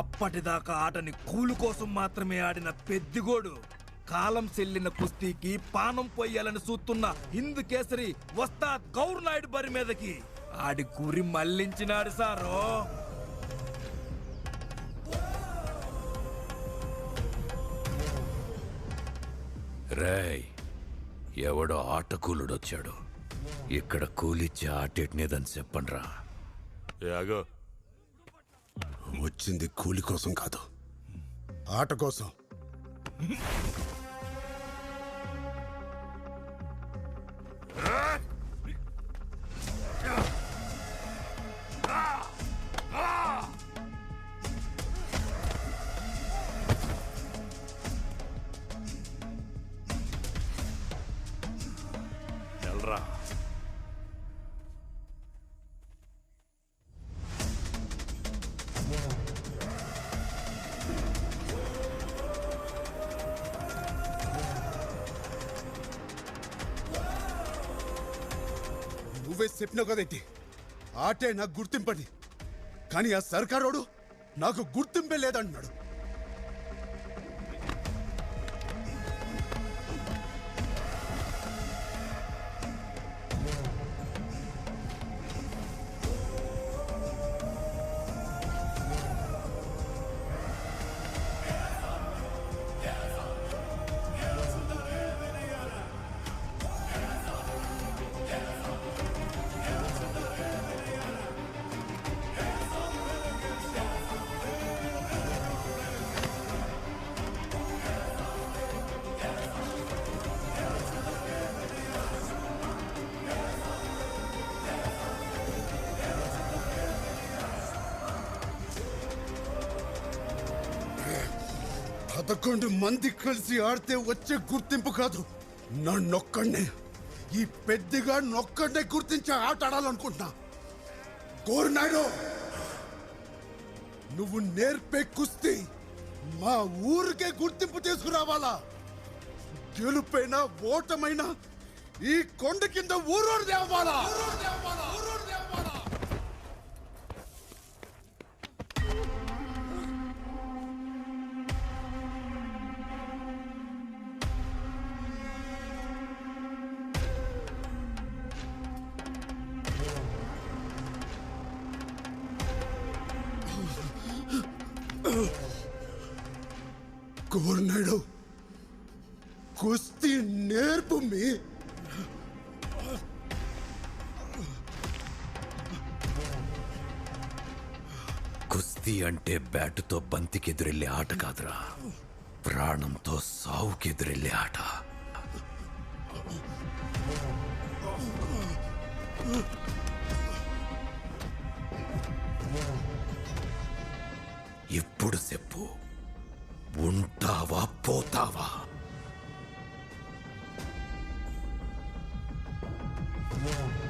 అప్పటిదాకా ఆటని కూలు కోసం మాత్రమే ఆడిన పెద్దిగోడు కాలం చెల్లిన కుస్తీకి పానం పొయ్యాలని చూస్తున్న హిందూ కేసరి వస్తాద్ గౌర్ నాయుడు బరి మీదకి ఆడి గురి మళ్లించినాడు సారో. రేయ్, ఎవడో ఆట కూలుడొచ్చాడు. ఇక్కడ కూలిచ్చే ఆటేట్నేదని చెప్పండ్రా. వచ్చింది కూలి కోసం కాదు, ఆట కోసం. ఎల్రా. నువ్వే చెప్పినావు కదేంటి ఆటే నాకు గుర్తింపని, కానీ ఆ సర్కారోడు నాకు గుర్తింపే లేదంటున్నాడు. పదకొండు మంది కలిసి ఆడితే వచ్చే గుర్తింపు కాదు, నన్నొక్కడే, ఈ పెద్దగా నొక్కడే గుర్తించే ఆట ఆడాలనుకుంటున్నా. గోర్నాయుడు, నువ్వు నేర్పే కుస్తీ మా ఊరికే గుర్తింపు తీసుకురావాలా. గెలుపైనా ఓటమైనా ఈ కొండ కింద ఊరూరు తేవాలా. గోర్నాయుడు, కుస్తీ నేర్పు మీ. కుస్తీ అంటే బ్యాటుతో బంతికెదురెళ్ళే ఆట కాదురా, ప్రాణంతో సావుకెదురెళ్ళే ఆట. ఇప్పుడు చెప్పు, ఉంటావా పోతావా? Yeah.